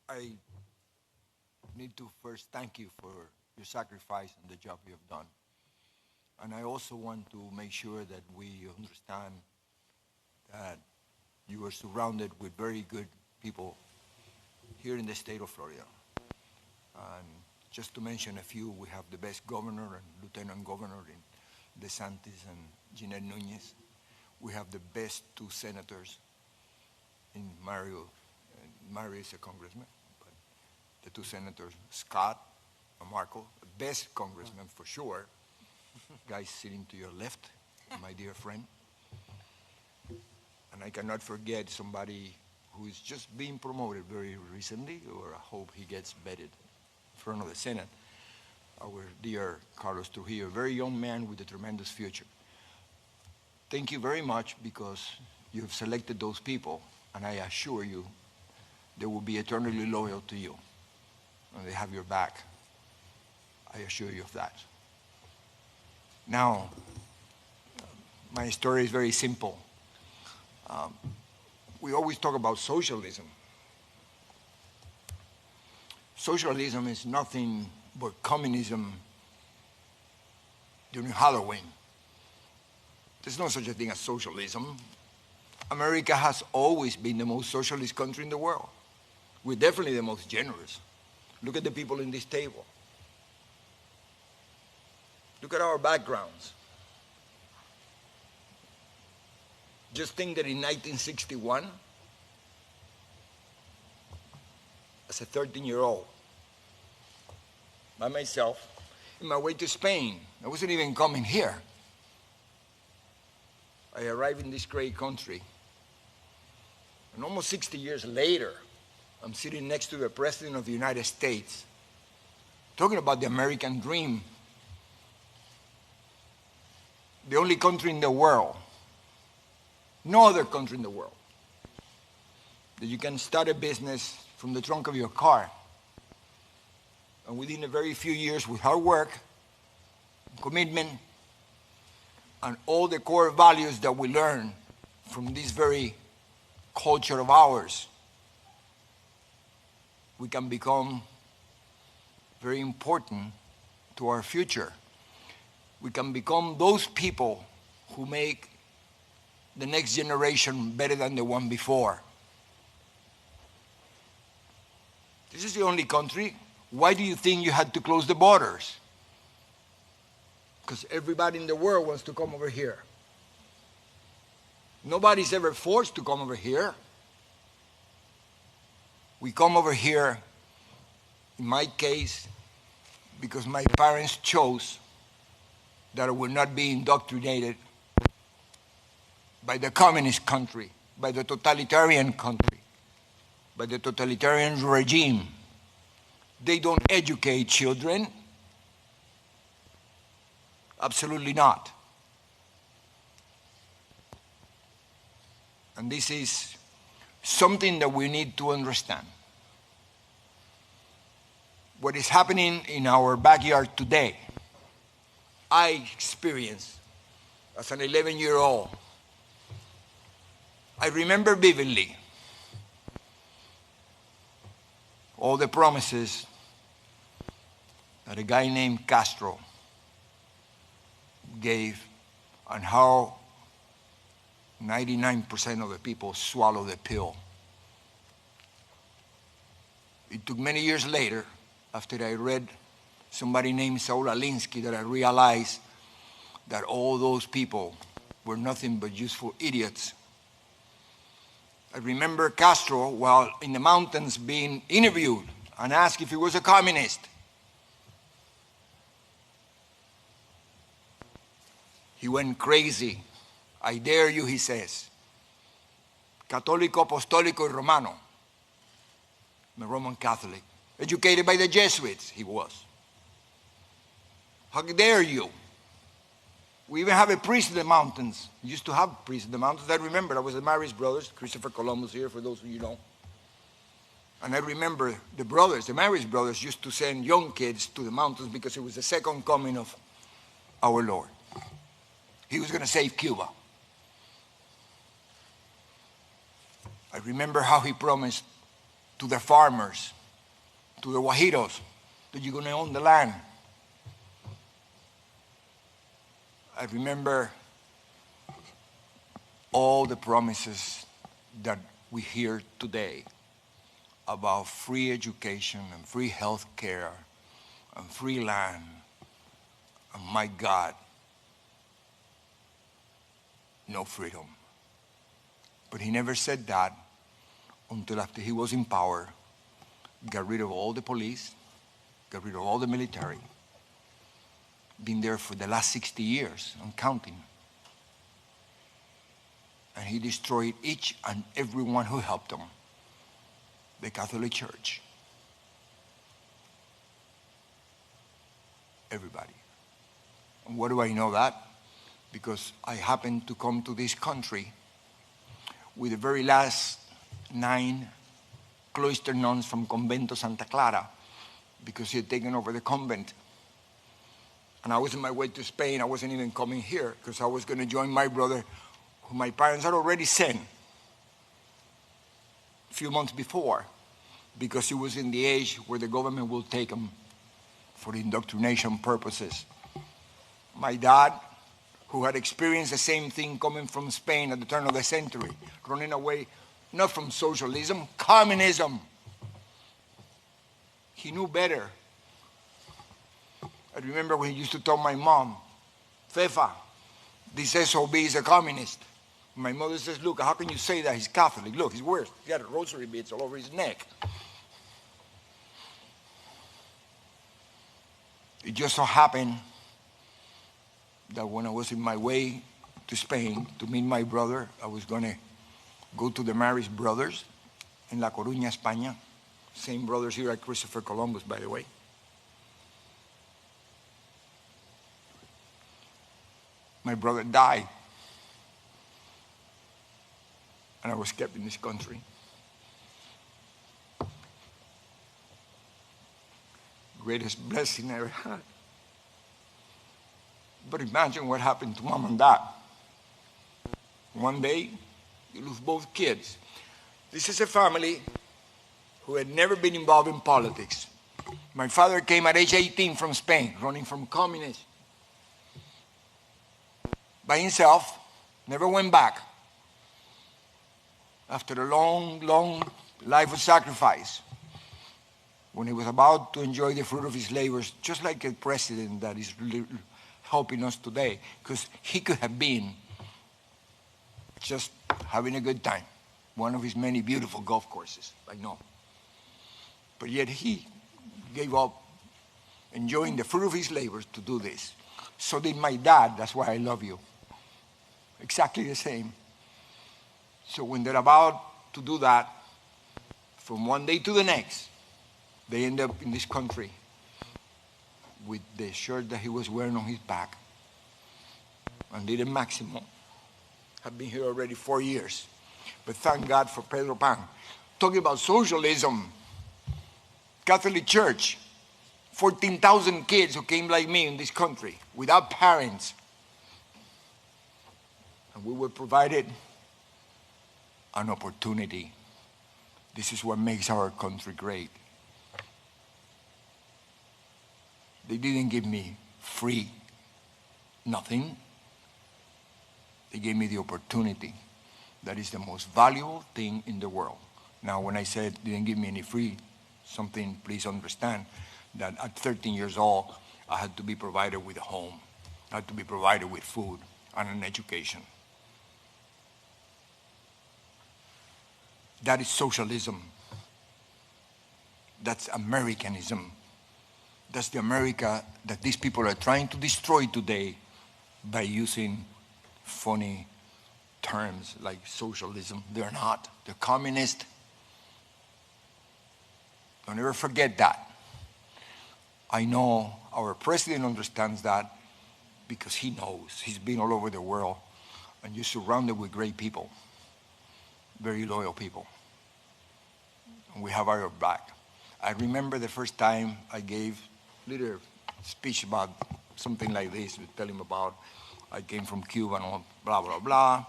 I need to first thank you for your sacrifice and the job you have done. And I also want to make sure that we understand that you are surrounded with very good people here in the state of Florida. And just to mention a few, we have the best governor and lieutenant governor in DeSantis and Jeanette Nunez. We have the best two senators in Mario. Mario is a congressman, but the two senators, Scott and Marco, the best congressman for sure. Guy sitting to your left, my dear friend. And I cannot forget somebody who is just being promoted very recently, or I hope he gets vetted in front of the Senate, our dear Carlos Trujillo, a very young man with a tremendous future. Thank you very much, because you have selected those people, and I assure you they will be eternally loyal to you, and they have your back. I assure you of that. Now, my story is very simple. We always talk about socialism. Socialism is nothing but communism during Halloween. There's no such a thing as socialism. America has always been the most socialist country in the world. We're definitely the most generous. Look at the people in this table. Look at our backgrounds. Just think that in 1961, as a 13-year-old, by myself, in my way to Spain, I wasn't even coming here. I arrived in this great country, and almost 60 years later, I'm sitting next to the President of the United States, talking about the American dream. The only country in the world, no other country in the world, that you can start a business from the trunk of your car, and within a very few years, with hard work, commitment, and all the core values that we learn from this very culture of ours, we can become very important to our future. We can become those people who make the next generation better than the one before. This is the only country. Why do you think you had to close the borders? Because everybody in the world wants to come over here. Nobody's ever forced to come over here. We come over here, in my case, because my parents chose that I would not be indoctrinated by the communist country, by the totalitarian country, by the totalitarian regime. They don't educate children. Absolutely not. And this is something that we need to understand. What is happening in our backyard today, I experienced as an 11-year-old. I remember vividly all the promises that a guy named Castro gave, and how 99% of the people swallow the pill. It took many years later, after I read somebody named Saul Alinsky, that I realized that all those people were nothing but useful idiots. I remember Castro, while in the mountains, being interviewed and asked if he was a communist. He went crazy. I dare you, he says. Católico, apostólico, y romano. I'm a Roman Catholic. Educated by the Jesuits, he was. How dare you? We even have a priest in the mountains. We used to have priests in the mountains. I remember, I was the Marist brothers, Christopher Columbus here, for those of you know. And I remember the brothers, the Marist brothers, used to send young kids to the mountains because it was the second coming of our Lord. He was going to save Cuba. I remember how he promised to the farmers to the Guajiros, that you're going to own the land. I remember all the promises that we hear today about free education and free health care and free land. And my God, no freedom. But he never said that until after he was in power, got rid of all the police, got rid of all the military, been there for the last 60 years and counting. And he destroyed each and every one who helped him. The Catholic Church. Everybody. And why do I know that? Because I happened to come to this country with the very last 9 cloister nuns from Convento Santa Clara, because he had taken over the convent. And I was on my way to Spain. I wasn't even coming here because I was going to join my brother, who my parents had already sent a few months before, because he was in the age where the government will take him for indoctrination purposes. My dad, who had experienced the same thing coming from Spain at the turn of the century, running away not from socialism, communism. He knew better. I remember when he used to tell my mom, Fefa, this SOB is a communist. My mother says, look, how can you say that? He's Catholic. Look, he's worse. He got rosary beads all over his neck. It just so happened that when I was in my way to Spain to meet my brother, I was going to go to the Marist brothers in La Coruña, España. Same brothers here at Christopher Columbus, by the way. My brother died. And I was kept in this country. Greatest blessing I ever had. But imagine what happened to mom and dad. One day, you lose both kids. This is a family who had never been involved in politics. My father came at age 18 from Spain, running from communists. By himself, never went back. After a long, long life of sacrifice, when he was about to enjoy the fruit of his labors, just like a president that is helping us today, because he could have been just having a good time, one of his many beautiful golf courses, I know. But yet he gave up enjoying the fruit of his labors to do this. So did my dad. That's why I love you. Exactly the same. So when they're about to do that, from one day to the next, they end up in this country with the shirt that he was wearing on his back. And Little Maximo have been here already 4 years. But thank God for Pedro Pan. Talking about socialism, Catholic Church, 14,000 kids who came like me in this country without parents. And we were provided an opportunity. This is what makes our country great. They didn't give me free nothing. They gave me the opportunity. That is the most valuable thing in the world. Now, when I said they didn't give me any free something, please understand that at 13 years old, I had to be provided with a home. I had to be provided with food and an education. That is socialism. That's Americanism. That's the America that these people are trying to destroy today by using funny terms like socialism. They're not. They're communist. Don't ever forget that. I know our president understands that because he knows. He's been all over the world, and you're surrounded with great people, very loyal people. And we have our back. I remember the first time I gave a little speech about something like this, to tell him about I came from Cuba and blah, blah, blah.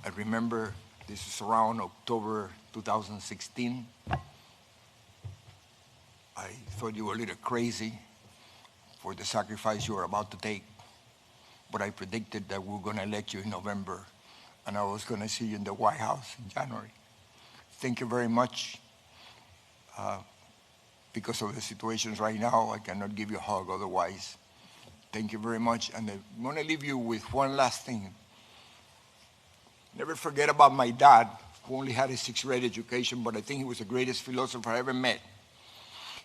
I remember this was around October 2016. I thought you were a little crazy for the sacrifice you were about to take, but I predicted that we were going to elect you in November, and I was going to see you in the White House in January. Thank you very much. Because of the situations right now, I cannot give you a hug otherwise. Thank you very much. And I want to leave you with one last thing. Never forget about my dad, who only had a sixth-grade education, but I think he was the greatest philosopher I ever met.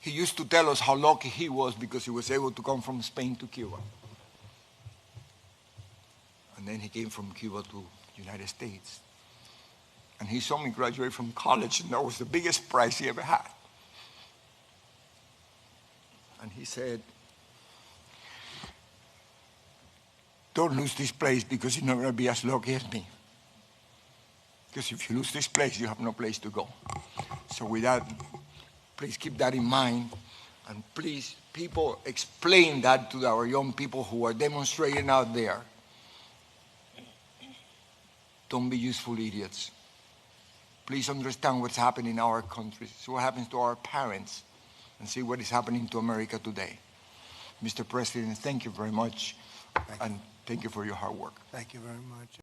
He used to tell us how lucky he was because he was able to come from Spain to Cuba. And then he came from Cuba to the United States. And he saw me graduate from college, and that was the biggest prize he ever had. And he said, don't lose this place because you're not going to be as lucky as me. Because if you lose this place, you have no place to go. So with that, please keep that in mind. And please, people, explain that to our young people who are demonstrating out there. Don't be useful idiots. Please understand what's happening in our country. See what happens to our parents, and see what is happening to America today. Mr. President, thank you very much, and thank you for your hard work. Thank you very much.